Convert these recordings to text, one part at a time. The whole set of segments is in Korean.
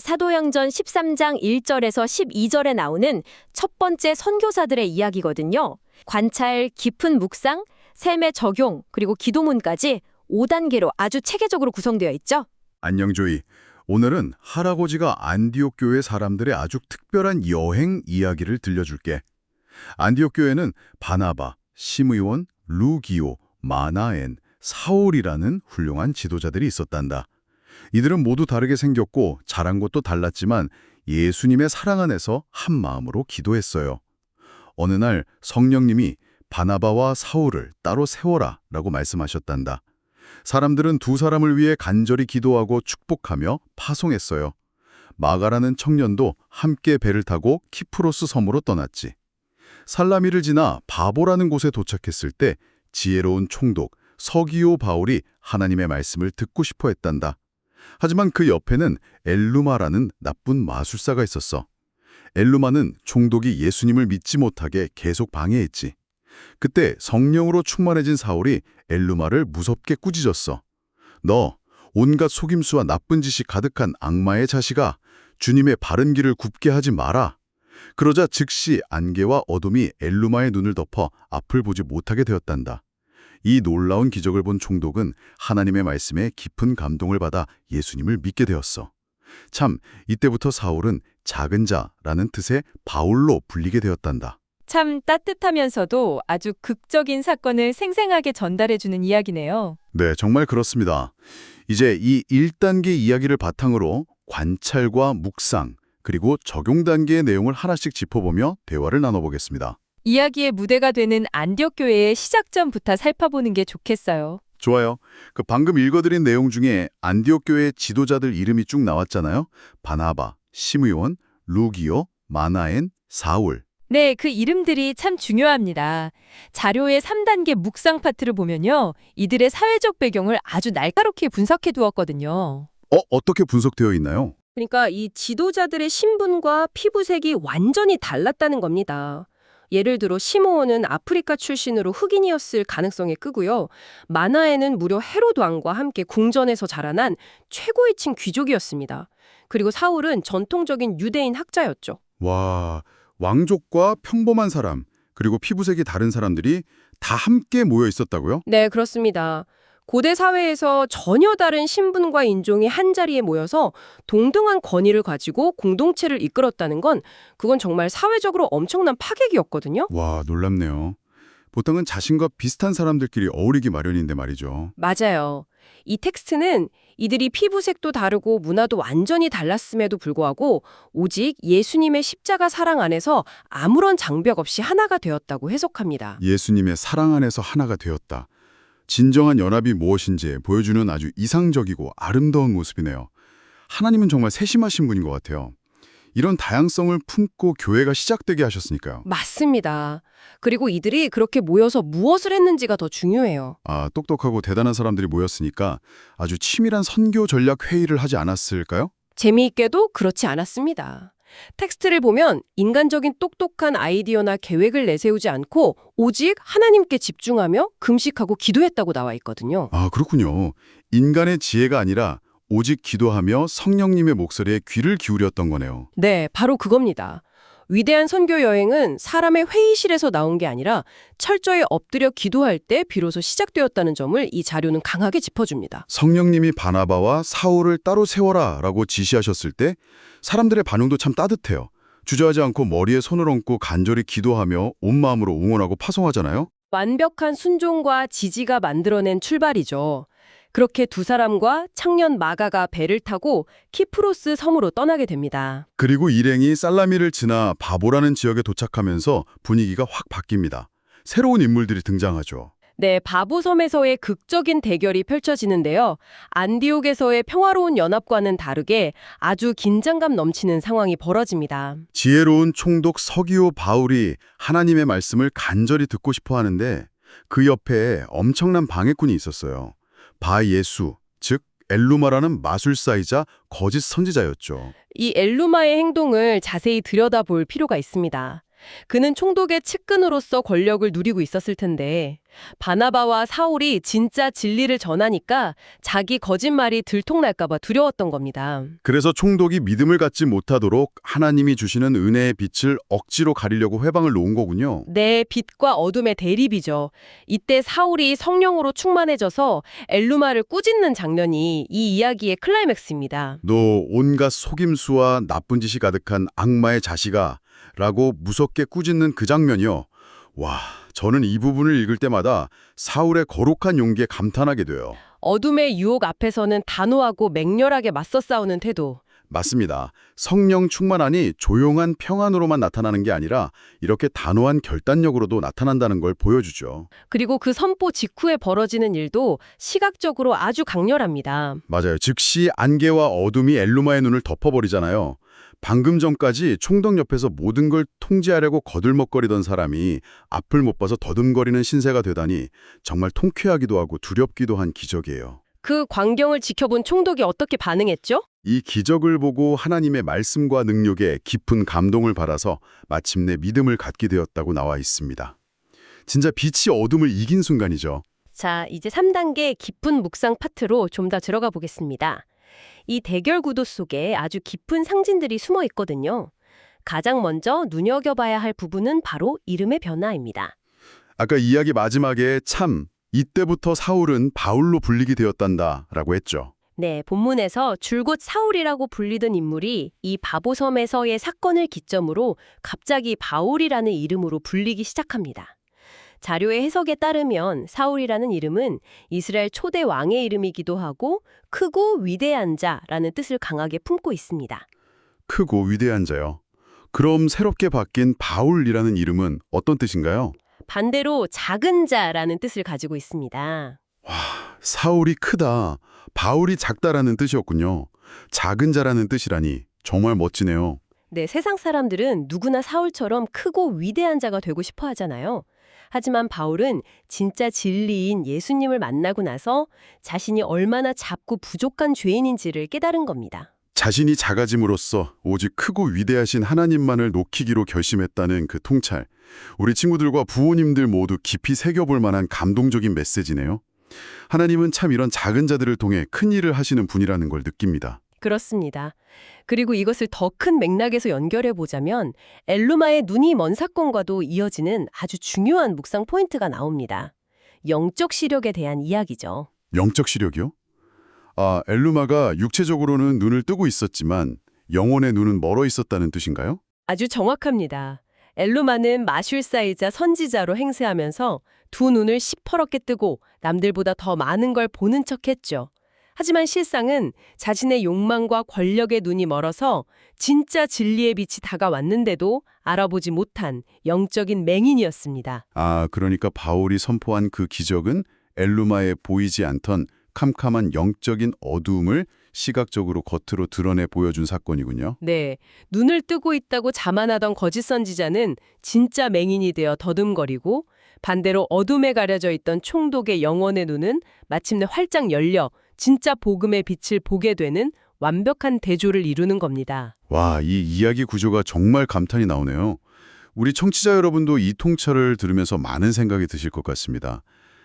사도행전 13장 1절에서 12절에 나오는 첫 번째 선교사들의 이야기거든요. 관찰, 깊은 묵상, 삶의 적용, 그리고 기도문까지 5단계로 아주 체계적으로 구성되어 있죠. 안녕 조이. 오늘은 할아버지가 안디옥 교회 사람들의 아주 특별한 여행 이야기를 들려줄게. 안디옥 교회는 바나바, 시므온, 루기오, 마나엔, 사울이라는 훌륭한 지도자들이 있었단다. 이들은 모두 다르게 생겼고 자란 것도 달랐지만 예수님의 사랑 안에서 한 마음으로 기도했어요. 어느 날 성령님이 바나바와 사울을 따로 세워라 라고 말씀하셨단다. 사람들은 두 사람을 위해 간절히 기도하고 축복하며 파송했어요. 마가라는 청년도 함께 배를 타고 키프로스 섬으로 떠났지. 살라미를 지나 바보라는 곳에 도착했을 때 지혜로운 총독 서기오 바울이 하나님의 말씀을 듣고 싶어 했단다. 하지만 그 옆에는 엘루마라는 나쁜 마술사가 있었어. 엘루마는 총독이 예수님을 믿지 못하게 계속 방해했지. 그때 성령으로 충만해진 사울이 엘루마를 무섭게 꾸짖었어. 너 온갖 속임수와 나쁜 짓이 가득한 악마의 자식아, 주님의 바른 길을 굽게 하지 마라. 그러자 즉시 안개와 어둠이 엘루마의 눈을 덮어 앞을 보지 못하게 되었단다. 이 놀라운 기적을 본 총독은 하나님의 말씀에 깊은 감동을 받아 예수님을 믿게 되었어. 참, 이때부터 사울은 작은 자라는 뜻의 바울로 불리게 되었단다. 참 따뜻하면서도 아주 극적인 사건을 생생하게 전달해주는 이야기네요. 네, 정말 그렇습니다. 이제 이 1단계 이야기를 바탕으로 관찰과 묵상, 그리고 적용 단계의 내용을 하나씩 짚어보며 대화를 나눠보겠습니다. 이야기의 무대가 되는 안디옥 교회의 시작점부터 살펴보는 게 좋겠어요. 좋아요. 그 방금 읽어드린 내용 중에 안디옥 교회의 지도자들 이름이 쭉 나왔잖아요. 바나바, 시므온, 루기오, 마나엔, 사울. 네, 그 이름들이 참 중요합니다. 자료의 3단계 묵상 파트를 보면요. 이들의 사회적 배경을 아주 날카롭게 분석해 두었거든요. 어떻게 분석되어 있나요? 그러니까 이 지도자들의 신분과 피부색이 완전히 달랐다는 겁니다. 예를 들어 시므온은 아프리카 출신으로 흑인이었을 가능성이 크고요. 마나에는 무려 헤롯 왕과 함께 궁전에서 자라난 최고위층 귀족이었습니다. 그리고 사울은 전통적인 유대인 학자였죠. 와, 왕족과 평범한 사람, 그리고 피부색이 다른 사람들이 다 함께 모여 있었다고요? 네, 그렇습니다. 고대 사회에서 전혀 다른 신분과 인종이 한자리에 모여서 동등한 권위를 가지고 공동체를 이끌었다는 건 그건 정말 사회적으로 엄청난 파격이었거든요. 와, 놀랍네요. 보통은 자신과 비슷한 사람들끼리 어울리기 마련인데 말이죠. 맞아요. 이 텍스트는 이들이 피부색도 다르고 문화도 완전히 달랐음에도 불구하고 오직 예수님의 십자가 사랑 안에서 아무런 장벽 없이 하나가 되었다고 해석합니다. 예수님의 사랑 안에서 하나가 되었다. 진정한 연합이 무엇인지 보여주는 아주 이상적이고 아름다운 모습이네요. 하나님은 정말 세심하신 분인 것 같아요. 이런 다양성을 품고 교회가 시작되게 하셨으니까요. 맞습니다. 그리고 이들이 그렇게 모여서 무엇을 했는지가 더 중요해요. 똑똑하고 대단한 사람들이 모였으니까 아주 치밀한 선교 전략 회의를 하지 않았을까요? 재미있게도 그렇지 않았습니다. 텍스트를 보면 인간적인 똑똑한 아이디어나 계획을 내세우지 않고 오직 하나님께 집중하며 금식하고 기도했다고 나와 있거든요. 그렇군요. 인간의 지혜가 아니라 오직 기도하며 성령님의 목소리에 귀를 기울였던 거네요. 네, 바로 그겁니다. 위대한 선교 여행은 사람의 회의실에서 나온 게 아니라 철저히 엎드려 기도할 때 비로소 시작되었다는 점을 이 자료는 강하게 짚어줍니다. 성령님이 바나바와 사울을 따로 세워라 라고 지시하셨을 때 사람들의 반응도 참 따뜻해요. 주저하지 않고 머리에 손을 얹고 간절히 기도하며 온 마음으로 응원하고 파송하잖아요. 완벽한 순종과 지지가 만들어낸 출발이죠. 그렇게 두 사람과 청년 마가가 배를 타고 키프로스 섬으로 떠나게 됩니다. 그리고 일행이 살라미를 지나 바보라는 지역에 도착하면서 분위기가 확 바뀝니다. 새로운 인물들이 등장하죠. 네, 바보섬에서의 극적인 대결이 펼쳐지는데요. 안디옥에서의 평화로운 연합과는 다르게 아주 긴장감 넘치는 상황이 벌어집니다. 지혜로운 총독 서기오 바울이 하나님의 말씀을 간절히 듣고 싶어 하는데 그 옆에 엄청난 방해꾼이 있었어요. 바예수, 즉 엘루마라는 마술사이자 거짓 선지자였죠. 이 엘루마의 행동을 자세히 들여다볼 필요가 있습니다. 그는 총독의 측근으로서 권력을 누리고 있었을 텐데 바나바와 사울이 진짜 진리를 전하니까 자기 거짓말이 들통날까 봐 두려웠던 겁니다. 그래서 총독이 믿음을 갖지 못하도록 하나님이 주시는 은혜의 빛을 억지로 가리려고 회방을 놓은 거군요. 네, 빛과 어둠의 대립이죠. 이때 사울이 성령으로 충만해져서 엘루마를 꾸짖는 장면이 이 이야기의 클라이맥스입니다. 너 온갖 속임수와 나쁜 짓이 가득한 악마의 자식아 라고 무섭게 꾸짖는 그 장면이요. 와, 저는 이 부분을 읽을 때마다 사울의 거룩한 용기에 감탄하게 돼요. 어둠의 유혹 앞에서는 단호하고 맹렬하게 맞서 싸우는 태도. 맞습니다. 성령 충만하니 조용한 평안으로만 나타나는 게 아니라 이렇게 단호한 결단력으로도 나타난다는 걸 보여주죠. 그리고 그 선포 직후에 벌어지는 일도 시각적으로 아주 강렬합니다. 맞아요. 즉시 안개와 어둠이 엘루마의 눈을 덮어버리잖아요. 방금 전까지 총독 옆에서 모든 걸 통제하려고 거들먹거리던 사람이 앞을 못 봐서 더듬거리는 신세가 되다니 정말 통쾌하기도 하고 두렵기도 한 기적이에요. 그 광경을 지켜본 총독이 어떻게 반응했죠? 이 기적을 보고 하나님의 말씀과 능력에 깊은 감동을 받아서 마침내 믿음을 갖게 되었다고 나와 있습니다. 진짜 빛이 어둠을 이긴 순간이죠. 자, 이제 3단계 깊은 묵상 파트로 좀 더 들어가 보겠습니다. 이 대결 구도 속에 아주 깊은 상징들이 숨어 있거든요. 가장 먼저 눈여겨봐야 할 부분은 바로 이름의 변화입니다. 아까 이야기 마지막에 참 이때부터 사울은 바울로 불리게 되었단다 라고 했죠. 네, 본문에서 줄곧 사울이라고 불리던 인물이 이 바보섬에서의 사건을 기점으로 갑자기 바울이라는 이름으로 불리기 시작합니다. 자료의 해석에 따르면 사울이라는 이름은 이스라엘 초대 왕의 이름이기도 하고 크고 위대한 자라는 뜻을 강하게 품고 있습니다. 크고 위대한 자요. 그럼 새롭게 바뀐 바울이라는 이름은 어떤 뜻인가요? 반대로 작은 자라는 뜻을 가지고 있습니다. 사울이 크다, 바울이 작다라는 뜻이었군요. 작은 자라는 뜻이라니 정말 멋지네요. 네, 세상 사람들은 누구나 사울처럼 크고 위대한 자가 되고 싶어 하잖아요. 하지만 바울은 진짜 진리인 예수님을 만나고 나서 자신이 얼마나 작고 부족한 죄인인지를 깨달은 겁니다. 자신이 작아짐으로써 오직 크고 위대하신 하나님만을 높이기로 결심했다는 그 통찰. 우리 친구들과 부모님들 모두 깊이 새겨볼 만한 감동적인 메시지네요. 하나님은 참 이런 작은 자들을 통해 큰 일을 하시는 분이라는 걸 느낍니다. 그렇습니다. 그리고 이것을 더 큰 맥락에서 연결해 보자면 엘루마의 눈이 먼 사건과도 이어지는 아주 중요한 묵상 포인트가 나옵니다. 영적 시력에 대한 이야기죠. 영적 시력이요? 엘루마가 육체적으로는 눈을 뜨고 있었지만 영혼의 눈은 멀어 있었다는 뜻인가요? 아주 정확합니다. 엘루마는 마술사이자 선지자로 행세하면서 두 눈을 시퍼렇게 뜨고 남들보다 더 많은 걸 보는 척했죠. 하지만 실상은 자신의 욕망과 권력의 눈이 멀어서 진짜 진리의 빛이 다가왔는데도 알아보지 못한 영적인 맹인이었습니다. 그러니까 바울이 선포한 그 기적은 엘루마에 보이지 않던 캄캄한 영적인 어두움을 시각적으로 겉으로 드러내 보여준 사건이군요. 네, 눈을 뜨고 있다고 자만하던 거짓 선지자는 진짜 맹인이 되어 더듬거리고 반대로 어둠에 가려져 있던 총독의 영혼의 눈은 마침내 활짝 열려 진짜 복음의 빛을 보게 되는 완벽한 대조를 이루는 겁니다. 와, 이 이야기 구조가 정말 감탄이 나오네요. 우리 청취자 여러분도 이 통찰을 들으면서 많은 생각이 드실 것 같습니다.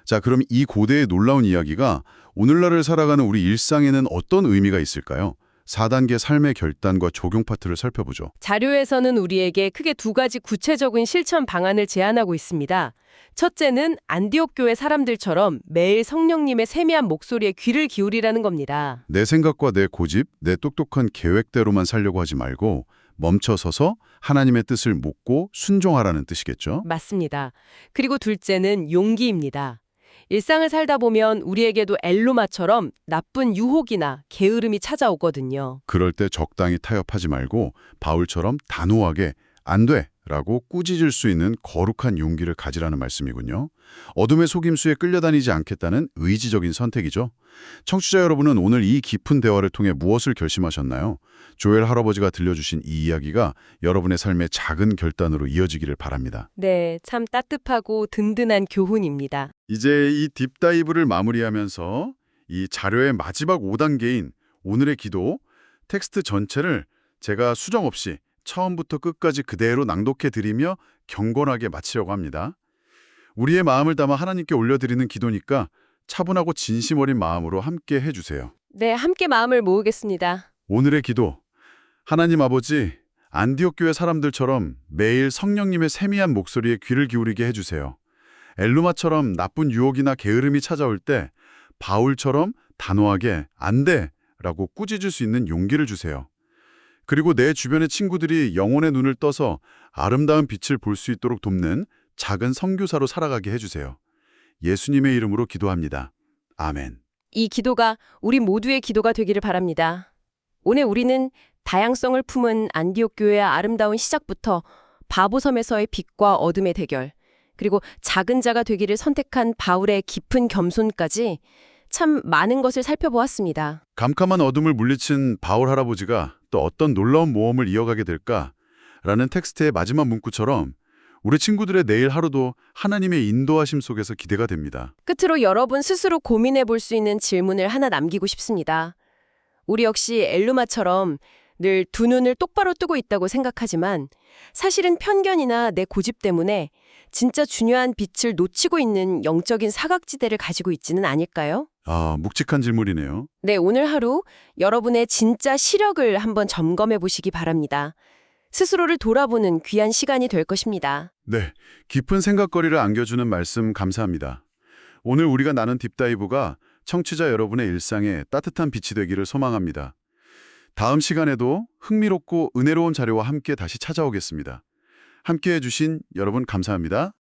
자, 그럼 이 고대의 놀라운 이야기가 오늘날을 살아가는 우리 일상에는 어떤 의미가 있을까요? 4단계 삶의 결단과 적용 파트를 살펴보죠. 자료에서는 우리에게 크게 두 가지 구체적인 실천 방안을 제안하고 있습니다. 첫째는 안디옥 교회 사람들처럼 매일 성령님의 세미한 목소리에 귀를 기울이라는 겁니다. 내 생각과 내 고집, 내 똑똑한 계획대로만 살려고 하지 말고 멈춰서서 하나님의 뜻을 묻고 순종하라는 뜻이겠죠? 맞습니다. 그리고 둘째는 용기입니다. 일상을 살다 보면 우리에게도 엘루마처럼 나쁜 유혹이나 게으름이 찾아오거든요. 그럴 때 적당히 타협하지 말고 바울처럼 단호하게 안 돼! 라고 꾸짖을 수 있는 거룩한 용기를 가지라는 말씀이군요. 어둠의 속임수에 끌려다니지 않겠다는 의지적인 선택이죠. 청취자 여러분은 오늘 이 깊은 대화를 통해 무엇을 결심하셨나요? 조엘 할아버지가 들려주신 이 이야기가 여러분의 삶의 작은 결단으로 이어지기를 바랍니다. 네, 참 따뜻하고 든든한 교훈입니다. 이제 이 딥다이브를 마무리하면서 이 자료의 마지막 5단계인 오늘의 기도, 텍스트 전체를 제가 수정 없이 처음부터 끝까지 그대로 낭독해 드리며 경건하게 마치려고 합니다. 우리의 마음을 담아 하나님께 올려드리는 기도니까 차분하고 진심 어린 마음으로 함께 해주세요. 네, 함께 마음을 모으겠습니다. 오늘의 기도. 하나님 아버지, 안디옥 교회 사람들처럼 매일 성령님의 세미한 목소리에 귀를 기울이게 해주세요. 엘루마처럼 나쁜 유혹이나 게으름이 찾아올 때 바울처럼 단호하게 안 돼! 라고 꾸짖을 수 있는 용기를 주세요. 그리고 내 주변의 친구들이 영혼의 눈을 떠서 아름다운 빛을 볼 수 있도록 돕는 작은 선교사로 살아가게 해주세요. 예수님의 이름으로 기도합니다. 아멘. 이 기도가 우리 모두의 기도가 되기를 바랍니다. 오늘 우리는 다양성을 품은 안디옥 교회의 아름다운 시작부터 바보섬에서의 빛과 어둠의 대결, 그리고 작은 자가 되기를 선택한 바울의 깊은 겸손까지 참 많은 것을 살펴보았습니다. 캄캄한 어둠을 물리친 바울 할아버지가 또 어떤 놀라운 모험을 이어가게 될까? 라는 텍스트의 마지막 문구처럼 우리 친구들의 내일 하루도 하나님의 인도하심 속에서 기대가 됩니다. 끝으로 여러분 스스로 고민해 볼 수 있는 질문을 하나 남기고 싶습니다. 우리 역시 엘루마처럼 늘 두 눈을 똑바로 뜨고 있다고 생각하지만 사실은 편견이나 내 고집 때문에 진짜 중요한 빛을 놓치고 있는 영적인 사각지대를 가지고 있지는 않을까요? 아, 묵직한 질문이네요. 네, 오늘 하루 여러분의 진짜 시력을 한번 점검해 보시기 바랍니다. 스스로를 돌아보는 귀한 시간이 될 것입니다. 네, 깊은 생각거리를 안겨주는 말씀 감사합니다. 오늘 우리가 나눈 딥다이브가 청취자 여러분의 일상에 따뜻한 빛이 되기를 소망합니다. 다음 시간에도 흥미롭고 은혜로운 자료와 함께 다시 찾아오겠습니다. 함께해 주신 여러분 감사합니다.